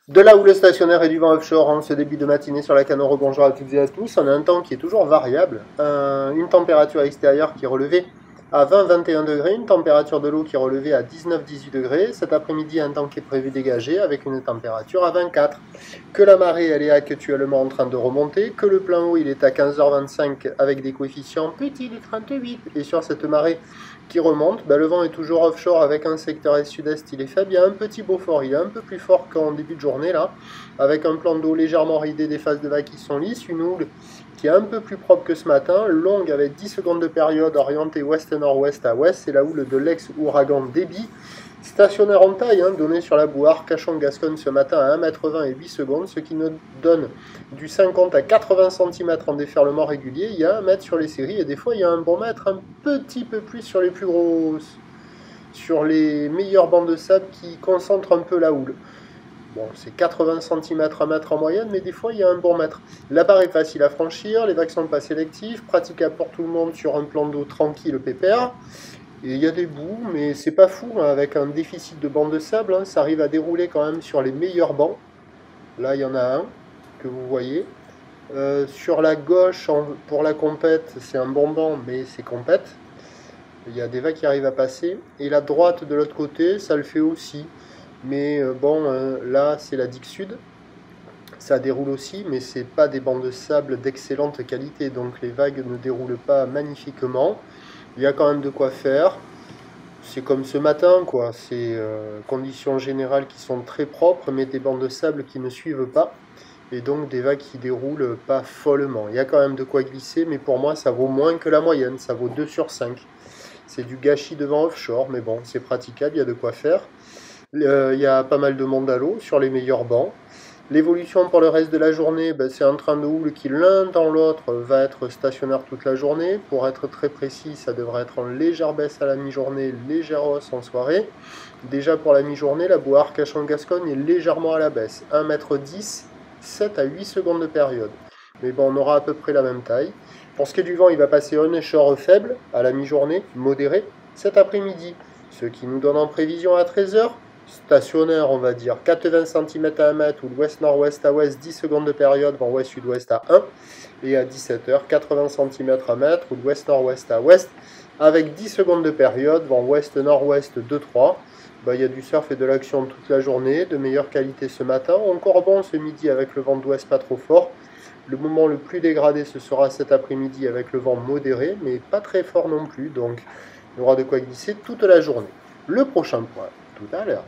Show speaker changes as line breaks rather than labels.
De là où le stationnaire et du vent offshore en ce début de matinée sur la Canore, bonjour à toutes et à tous. On a un temps qui est toujours variable, une température extérieure qui est relevée à 20-21 degrés, une température de l'eau qui est relevée à 19-18 degrés. Cet après-midi, un temps qui est prévu dégagé avec une température à 24. Que la marée, elle est actuellement en train de remonter, que le plein eau, il est à 15h25 avec des coefficients petits de 38. Et sur cette marée qui remonte, le vent est toujours offshore avec un secteur est-sud-est, il est faible. Il y a un petit Beaufort, il est un peu plus fort qu'en début de journée là, avec un plan d'eau légèrement ridé, des phases de vagues qui sont lisses, une houle qui est un peu plus propre que ce matin, longue avec 10 secondes de période orientée ouest-nord-ouest à ouest, c'est la houle de l'ex-ouragan Débit. Stationnaire en taille, donné sur la bouard, Cachan-Gascogne ce matin à 1,20 m et 8 secondes, ce qui nous donne du 50 à 80 cm en déferlement régulier. Il y a 1 mètre sur les séries et des fois il y a un bon mètre un petit peu plus sur les plus grosses, sur les meilleures bandes de sable qui concentrent un peu la houle. Bon, c'est 80 cm à mètre en moyenne, mais des fois il y a un bon mètre. La barre est facile à franchir, les vagues sont pas sélectives, praticable pour tout le monde sur un plan d'eau tranquille, pépère. Et il y a des bouts, mais c'est pas fou, avec un déficit de bancs de sable, ça arrive à dérouler quand même sur les meilleurs bancs. Là, il y en a un que vous voyez. Sur la gauche, pour la compète, c'est un bon banc, mais c'est compète. Il y a des vagues qui arrivent à passer. Et la droite de l'autre côté, ça le fait aussi. Mais là, c'est la digue sud. Ça déroule aussi, mais c'est pas des bancs de sable d'excellente qualité. Donc les vagues ne déroulent pas magnifiquement. Il y a quand même de quoi faire. C'est comme ce matin, quoi. C'est conditions générales qui sont très propres, mais des bancs de sable qui ne suivent pas. Et donc des vagues qui déroulent pas follement. Il y a quand même de quoi glisser, mais pour moi, ça vaut moins que la moyenne. Ça vaut 2 sur 5. C'est du gâchis de vent offshore, mais bon, c'est praticable, il y a de quoi faire. Il y a pas mal de monde à l'eau sur les meilleurs bancs. L'évolution pour le reste de la journée, c'est un train de houle qui l'un dans l'autre va être stationnaire toute la journée. Pour être très précis, ça devrait être en légère baisse à la mi-journée, légère hausse en soirée. Déjà pour la mi-journée, la bouard Cachan-Gascogne est légèrement à la baisse. 1,10 m, 7 à 8 secondes de période. Mais bon, on aura à peu près la même taille. Pour ce qui est du vent, il va passer un échor faible à la mi-journée, modéré, cet après-midi. Ce qui nous donne en prévision à 13 h. Stationnaire, on va dire 80 cm à 1 mètre ou l'ouest-nord-ouest à ouest, 10 secondes de période, vent ouest-sud-ouest à 1. Et à 17 h, 80 cm à 1 mètre ou l'ouest-nord-ouest à ouest, avec 10 secondes de période, vent ouest-nord-ouest 2-3. Il y a du surf et de l'action toute la journée, de meilleure qualité ce matin. Encore bon ce midi avec le vent d'ouest pas trop fort. Le moment le plus dégradé, ce sera cet après-midi avec le vent modéré, mais pas très fort non plus. Donc, il y aura de quoi glisser toute la journée. Le prochain point, tout à l'heure.